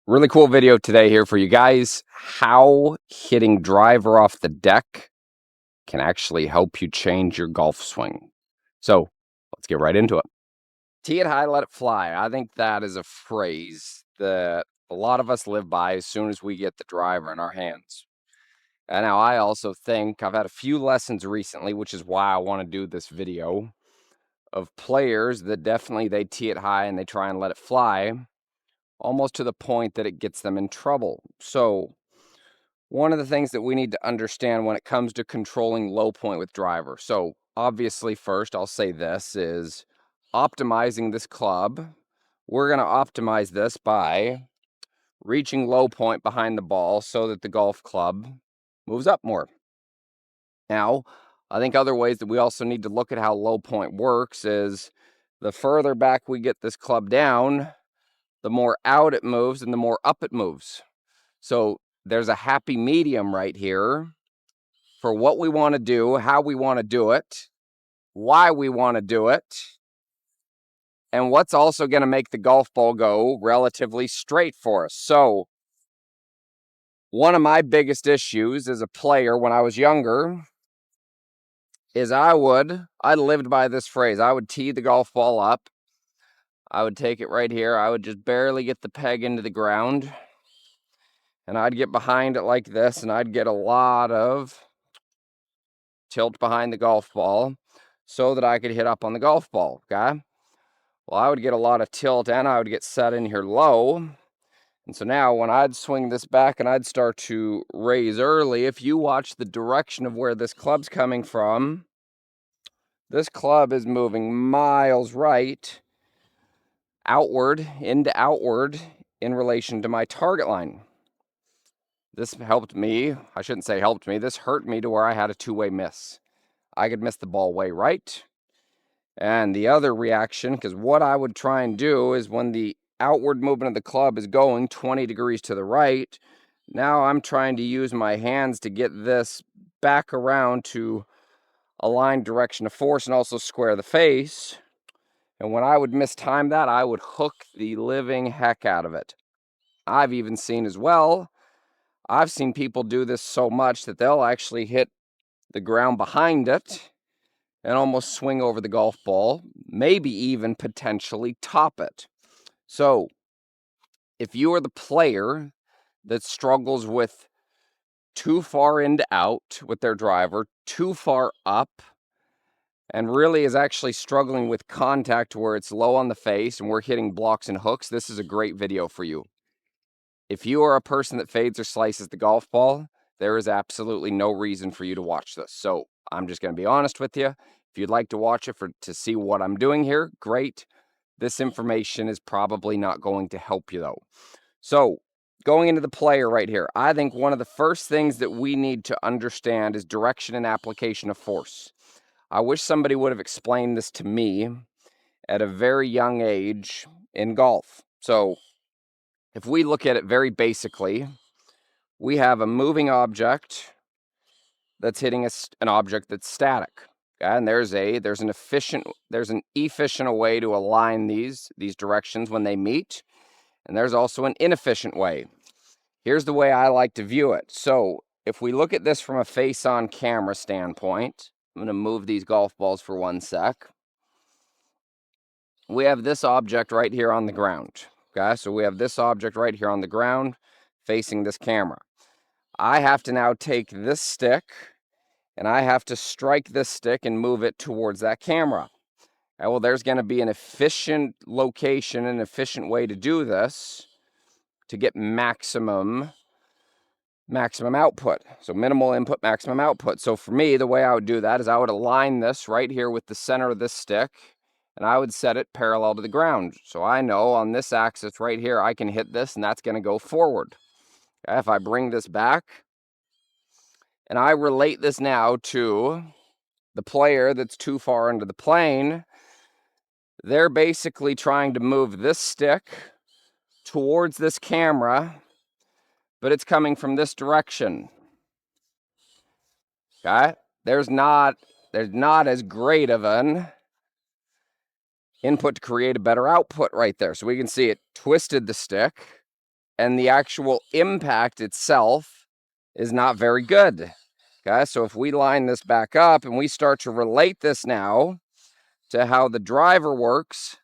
Really cool video today here for you guys. How hitting driver off the deck can actually help you change your golf swing. So let's get right into it. Tee it high, let it fly. I think that is a phrase that a lot of us live by as soon as we get the driver in our hands. And now I also think I've had a few lessons recently, which is why I want to do this video, of players that definitely they tee it high and they try and let it fly, almost to the point that it gets them in trouble. So one of the things that we need to understand when it comes to controlling low point with driver. So obviously, first I'll say this is optimizing this club. We're going to optimize this by reaching low point behind the ball so that the golf club moves up more. Now, I think other ways that we also need to look at how low point works is the further back we get this club down, the more out it moves and the more up it moves. So there's a happy medium right here for what we want to do, how we want to do it, why we want to do it, and what's also going to make the golf ball go relatively straight for us. So one of my biggest issues as a player when I was younger is I lived by this phrase. I would tee the golf ball up. I would take it right here. I would just barely get the peg into the ground. And I'd get behind it like this, and I'd get a lot of tilt behind the golf ball so that I could hit up on the golf ball, okay? Well, I would get a lot of tilt and I would get set in here low. And so now when I'd swing this back and I'd start to raise early, if you watch the direction of where this club's coming from, this club is moving miles right, outward, into outward in relation to my target line. This helped me. I shouldn't say helped me. This hurt me to where I had a two-way miss. I could miss the ball way right. And the other reaction, because what I would try and do is when the outward movement of the club is going 20 degrees to the right, now I'm trying to use my hands to get this back around to align direction of force and also square the face. And when I would mistime that, I would hook the living heck out of it. I've even seen as well, I've seen people do this so much that they'll actually hit the ground behind it and almost swing over the golf ball, maybe even potentially top it. So if you are the player that struggles with too far into out with their driver, too far up, and really is actually struggling with contact where it's low on the face and we're hitting blocks and hooks, this is a great video for you. If you are a person that fades or slices the golf ball, there is absolutely no reason for you to watch this. So I'm just going to be honest with you. If you'd like to watch it to see what I'm doing here, great. This information is probably not going to help you though. So going into the player right here, I think one of the first things that we need to understand is direction and application of force. I wish somebody would have explained this to me at a very young age in golf. So if we look at it very basically, we have a moving object that's hitting an object that's static. Okay? And there's an efficient way to align these directions when they meet, and there's also an inefficient way. Here's the way I like to view it. So if we look at this from a face-on camera standpoint, I'm going to move these golf balls for 1 sec. We have this object right here on the ground. Okay, so we have this object right here on the ground facing this camera. I have to now take this stick and I have to strike this stick and move it towards that camera. Okay, well, there's going to be an efficient location, an efficient way to do this to get maximum output. So minimal input, maximum output. So for me, the way I would do that is I would align this right here with the center of this stick, and I would set it parallel to the ground. So I know on this axis right here, I can hit this, and that's going to go forward. Okay, if I bring this back, and I relate this now to the player that's too far into the plane, they're basically trying to move this stick towards this camera, but it's coming from this direction. Okay, there's not as great of an input to create a better output right there. So we can see it twisted the stick. and the actual impact itself is not very good. Okay, so if we line this back up and we start to relate this now to how the driver works,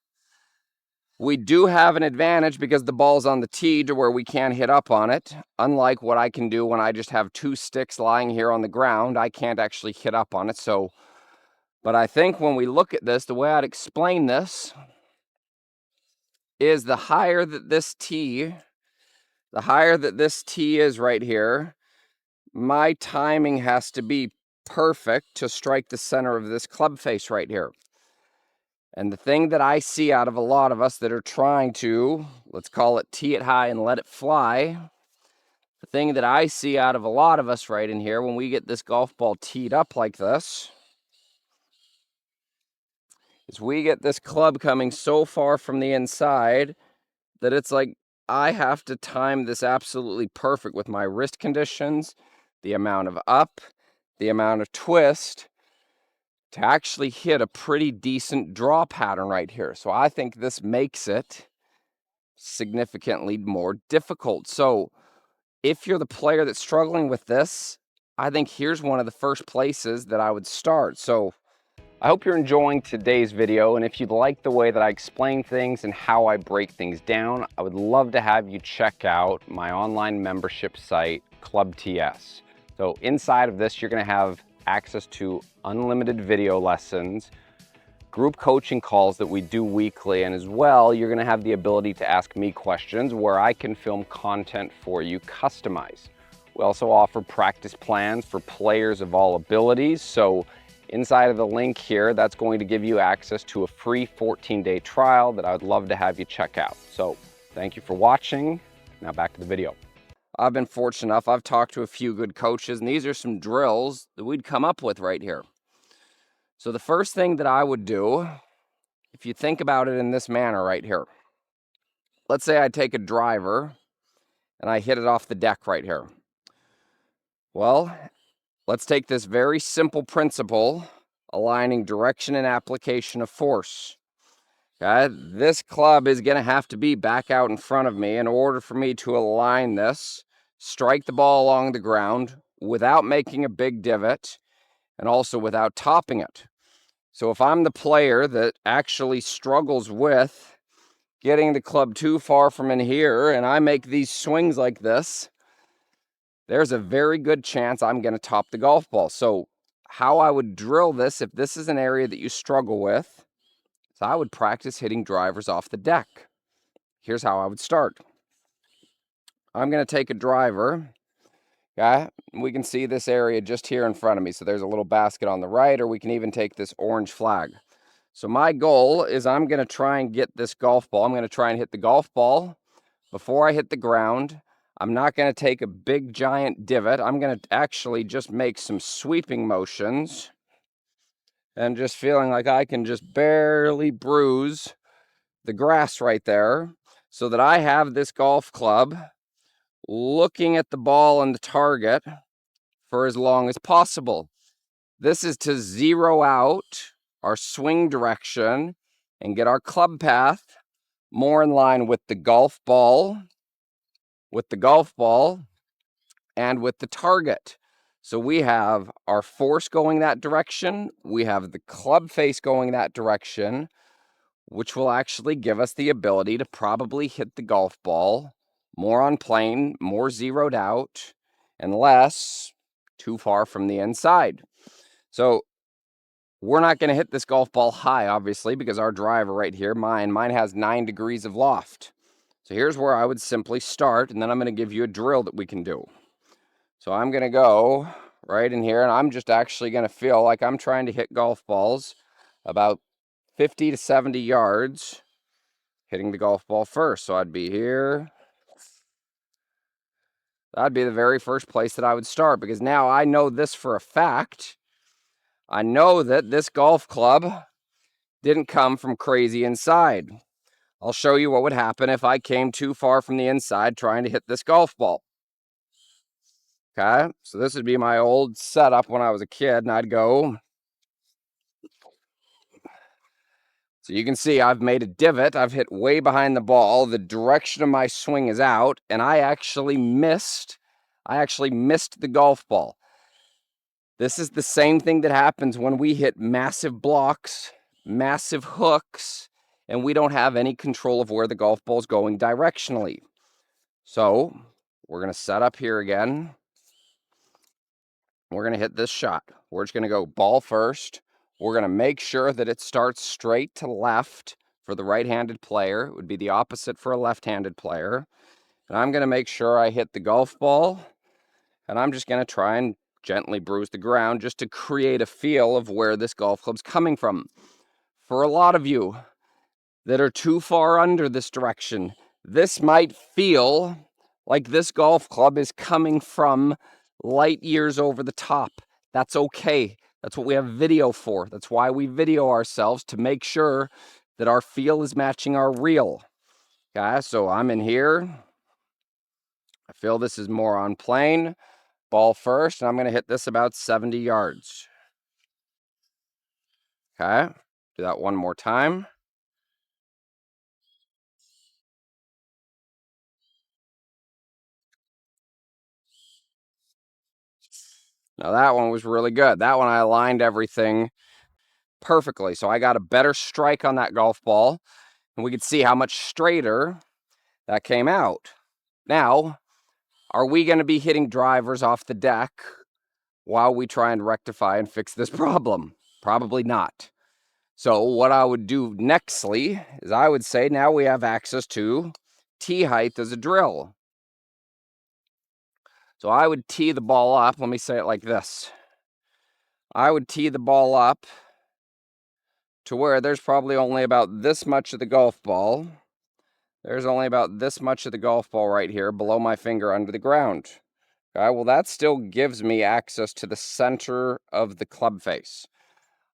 we do have an advantage because the ball's on the tee to where we can't hit up on it. Unlike what I can do when I just have 2 sticks lying here on the ground, I can't actually hit up on it. But I think when we look at this, the way I'd explain this is the higher that this tee is right here, my timing has to be perfect to strike the center of this club face right here. And the thing that I see out of a lot of us that are trying to, let's call it tee it high and let it fly, the thing that I see out of a lot of us right in here when we get this golf ball teed up like this, is we get this club coming so far from the inside that it's like I have to time this absolutely perfect with my wrist conditions, the amount of up, the amount of twist, to actually hit a pretty decent draw pattern right here. So I think this makes it significantly more difficult. So if you're the player that's struggling with this, I think here's one of the first places that I would start. So I hope you're enjoying today's video, and if you like the way that I explain things and how I break things down, I would love to have you check out my online membership site, Club TS. So inside of this, you're going to have access to unlimited video lessons, group coaching calls that we do weekly, and as well, you're going to have the ability to ask me questions where I can film content for you customized. We also offer practice plans for players of all abilities. So inside of the link here, that's going to give you access to a free 14-day trial that I would love to have you check out. So thank you for watching. Now back to the video. I've been fortunate enough, I've talked to a few good coaches, and these are some drills that we'd come up with right here. So the first thing that I would do, if you think about it in this manner right here, let's say I take a driver and I hit it off the deck right here. Well, let's take this very simple principle, aligning direction and application of force. Okay, this club is going to have to be back out in front of me in order for me to align this, strike the ball along the ground without making a big divot and also without topping it. So if I'm the player that actually struggles with getting the club too far from in here and I make these swings like this, there's a very good chance I'm going to top the golf ball. So how I would drill this, if this is an area that you struggle with, so I would practice hitting drivers off the deck. Here's how I would start. I'm going to take a driver. Okay, we can see this area just here in front of me. So there's a little basket on the right, or we can even take this orange flag. So my goal is I'm going to try and get this golf ball. I'm going to try and hit the golf ball before I hit the ground. I'm not going to take a big giant divot. I'm going to actually just make some sweeping motions and just feeling like I can just barely bruise the grass right there so that I have this golf club looking at the ball and the target for as long as possible. This is to zero out our swing direction and get our club path more in line with the golf ball, and with the target. So we have our force going that direction, we have the club face going that direction, which will actually give us the ability to probably hit the golf ball more on plane, more zeroed out, and less too far from the inside. So we're not going to hit this golf ball high, obviously, because our driver right here, mine has 9 degrees of loft. So here's where I would simply start, and then I'm going to give you a drill that we can do. So I'm going to go right in here, and I'm just actually going to feel like I'm trying to hit golf balls about 50 to 70 yards, hitting the golf ball first. So I'd be here. That'd be the very first place that I would start, because now I know this for a fact. I know that this golf club didn't come from crazy inside. I'll show you what would happen if I came too far from the inside trying to hit this golf ball. Okay, so this would be my old setup when I was a kid, and I'd go So you can see I've made a divot. I've hit way behind the ball. The direction of my swing is out, and I actually missed the golf ball. This is the same thing that happens when we hit massive blocks, massive hooks, and we don't have any control of where the golf ball is going directionally. So we're going to set up here again. We're going to hit this shot. We're just going to go ball first. We're going to make sure that it starts straight to left for the right-handed player. It would be the opposite for a left-handed player. And I'm going to make sure I hit the golf ball, and I'm just going to try and gently bruise the ground just to create a feel of where this golf club's coming from. For a lot of you that are too far under this direction, this might feel like this golf club is coming from light years over the top. That's okay. That's what we have video for. That's why we video ourselves, to make sure that our feel is matching our reel. Okay, so I'm in here. I feel this is more on plane. Ball first, and I'm going to hit this about 70 yards. Okay, do that one more time. Now that one was really good. That one I aligned everything perfectly. So I got a better strike on that golf ball, and we could see how much straighter that came out. Now, are we going to be hitting drivers off the deck while we try and rectify and fix this problem? Probably not. So what I would do nextly is I would say now we have access to tee height as a drill. So I would tee the ball up. Let me say it like this. I would tee the ball up to where there's probably only about this much of the golf ball. There's only about this much of the golf ball right here below my finger under the ground. Okay, well, that still gives me access to the center of the club face.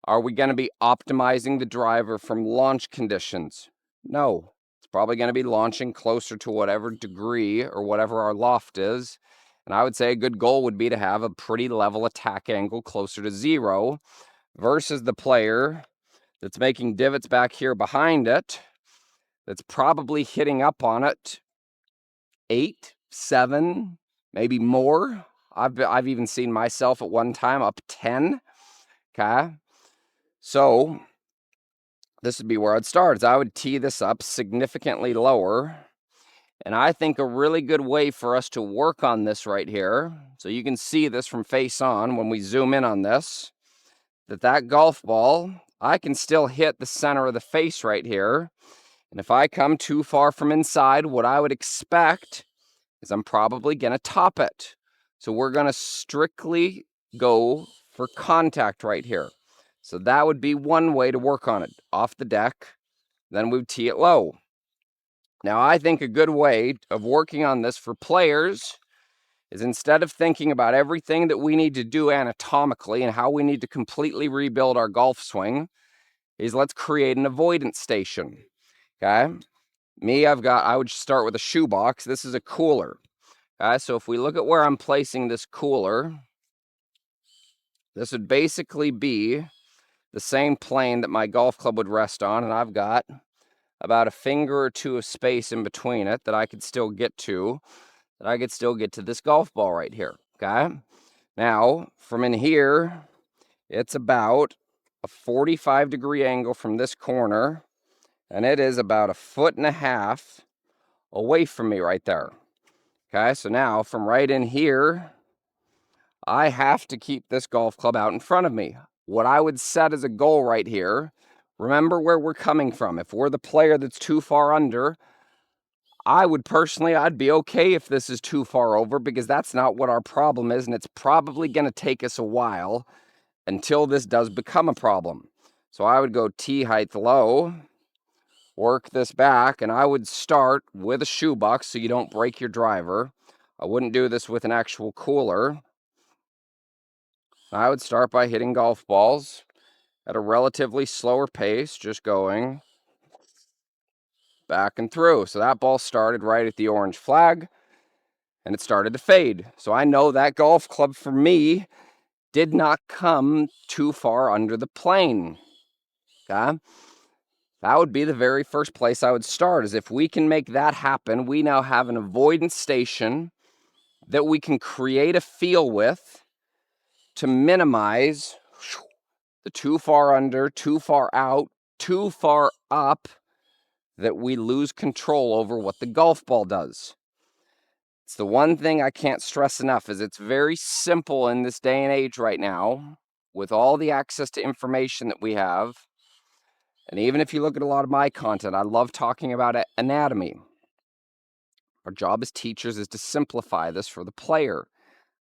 Are we going to be optimizing the driver from launch conditions? No. It's probably going to be launching closer to whatever degree or whatever our loft is. And I would say a good goal would be to have a pretty level attack angle closer to 0 versus the player that's making divots back here behind it, that's probably hitting up on it 8, 7, maybe more. I've even seen myself at one time up 10. Okay, so this would be where I'd start. Is I would tee this up significantly lower. And I think a really good way for us to work on this right here, so you can see this from face on when we zoom in on this, that golf ball, I can still hit the center of the face right here. And if I come too far from inside, what I would expect is I'm probably going to top it. So we're going to strictly go for contact right here. So that would be one way to work on it. Off the deck, then we would tee it low. Now, I think a good way of working on this for players is, instead of thinking about everything that we need to do anatomically and how we need to completely rebuild our golf swing, is let's create an avoidance station. Okay? I would start with a shoebox. This is a cooler. Okay? So if we look at where I'm placing this cooler, this would basically be the same plane that my golf club would rest on, and I've got about a finger or two of space in between it that I could still get to, this golf ball right here. Okay? Now, from in here, it's about a 45-degree angle from this corner, and it is about 1.5 feet away from me right there. Okay, so now from right in here, I have to keep this golf club out in front of me. What I would set as a goal right here, remember where we're coming from. If we're the player that's too far under, I'd be okay if this is too far over, because that's not what our problem is, and it's probably going to take us a while until this does become a problem. So I would go tee height low, work this back, and I would start with a shoebox so you don't break your driver. I wouldn't do this with an actual cooler. I would start by hitting golf balls at a relatively slower pace, just going back and through. So that ball started right at the orange flag, and it started to fade. So I know that golf club for me did not come too far under the plane. Okay? That would be the very first place I would start, is if we can make that happen, we now have an avoidance station that we can create a feel with to minimize the too far under, too far out, too far up, that we lose control over what the golf ball does. It's the one thing I can't stress enough, is it's very simple in this day and age right now, with all the access to information that we have. And even if you look at a lot of my content, I love talking about anatomy. Our job as teachers is to simplify this for the player.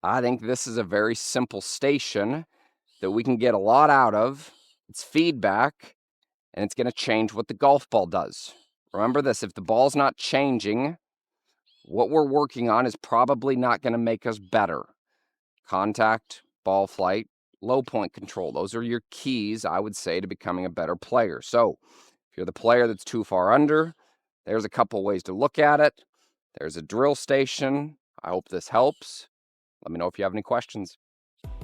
I think this is a very simple station that we can get a lot out of. It's feedback, and it's going to change what the golf ball does. Remember this, if the ball's not changing, what we're working on is probably not going to make us better. Contact, ball flight, low point control. Those are your keys, I would say, to becoming a better player. So if you're the player that's too far under, there's a couple ways to look at it. There's a drill station. I hope this helps. Let me know if you have any questions.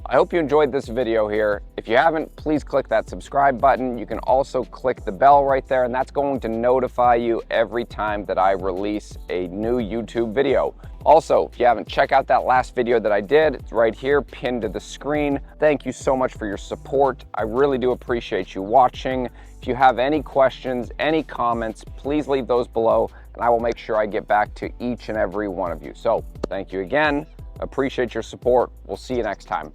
I hope you enjoyed this video here. If you haven't, please click that subscribe button. You can also click the bell right there, and that's going to notify you every time that I release a new YouTube video. Also, if you haven't, check out that last video that I did. It's right here, pinned to the screen. Thank you so much for your support. I really do appreciate you watching. If you have any questions, any comments, please leave those below, and I will make sure I get back to each and every one of you. So, thank you again. Appreciate your support. We'll see you next time.